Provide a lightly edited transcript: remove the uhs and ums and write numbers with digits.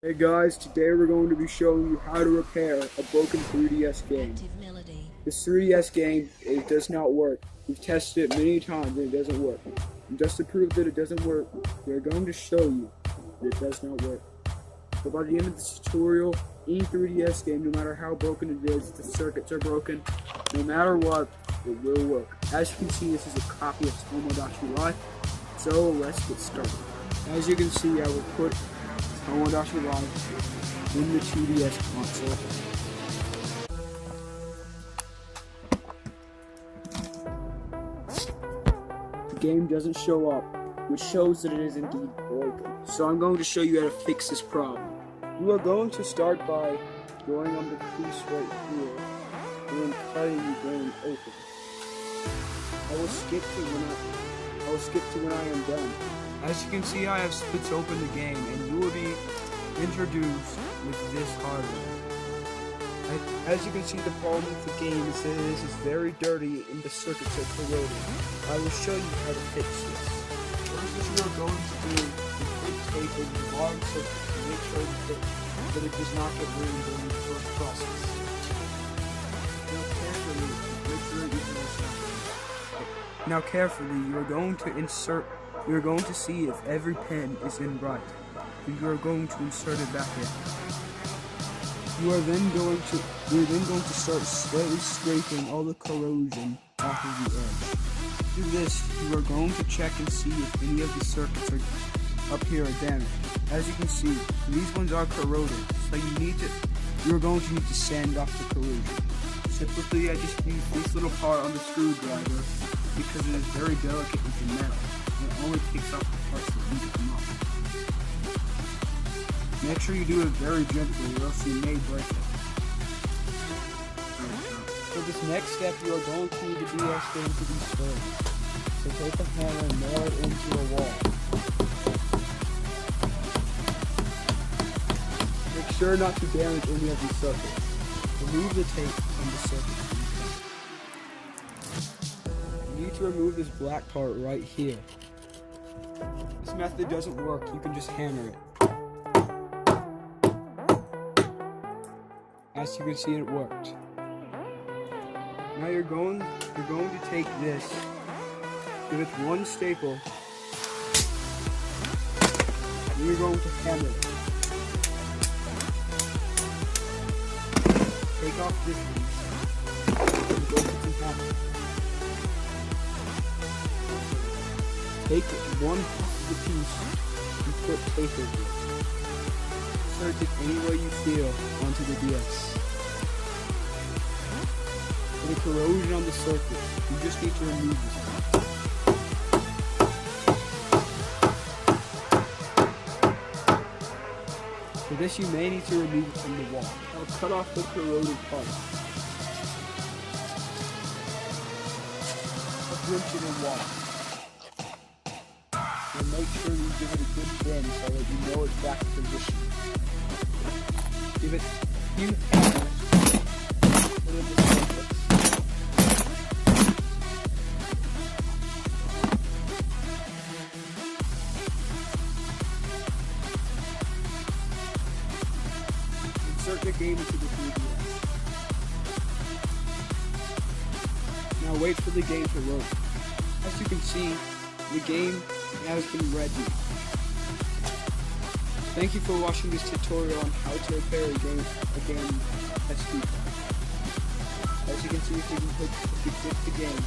Hey guys, today we're going to be showing you how to repair a broken 3DS game. This 3DS game, it does not work. We've tested it many times and it doesn't work. And just to prove that it doesn't work, we're going to show you that it does not work. So by the end of this tutorial, any 3DS game, no matter how broken it is, the circuits are broken, no matter what, it will work. As you can see, this is a copy of Tomodachi Life, so let's get started. As you can see, I will put Unfortunatley in the 2DS console. The game doesn't show up, which shows that it is indeed broken. So I'm going to show you how to fix this problem. You are going to start by going on the crease right here and then cutting the game open. I will skip to when I am done. As you can see, I have split open the game, and you will be introduced with this hardware. As you can see, the problem with the game is that this is very dirty and the circuits are corroded. I will show you how to fix this. First, what you are going to do is put tape in the bottom circuit to make sure that it does not get ruined during the first process. Now carefully, you are going to insert. You are going to see if every pin is in right, and you are going to insert it back in. You are then going to start slightly scraping all the corrosion off of the edge. To do this, you are going to check and see if any of the circuits are up here are damaged. As you can see, these ones are corroded, so you are going to need to sand off the corrosion. Typically, I just use this little part on the screwdriver because it is very delicate with the metal. It only picks up the parts that need to come off. Make sure you do it very gently or else you may break it. For this next step, you are going to need the DS game to be square. So take a hammer and nail it into a wall. Make sure not to damage any of these circuits. Remove the tape from the circuit. You need to remove this black part right here. This method doesn't work, you can just hammer it. As you can see, it worked. Now you're going to take this, give it one staple, and you're going to hammer it. Take off this piece, and go to the hammer. Take one half of the piece and put tape over it. Insert it any way you feel onto the DS. For the corrosion on the surface, you just need to remove this part. For this, you may need to remove it from the wall. I'll cut off the corroded part. I'll pinch it in water. And make sure you give it a good bend so that you know it's back in position. Give it a few hammers. Put in the circuits. Insert the game into the 3DS. Now wait for the game to load. As you can see, the game has been ready. Thank you for watching this tutorial on how to repair a game SD card. As you can see, if you click the game,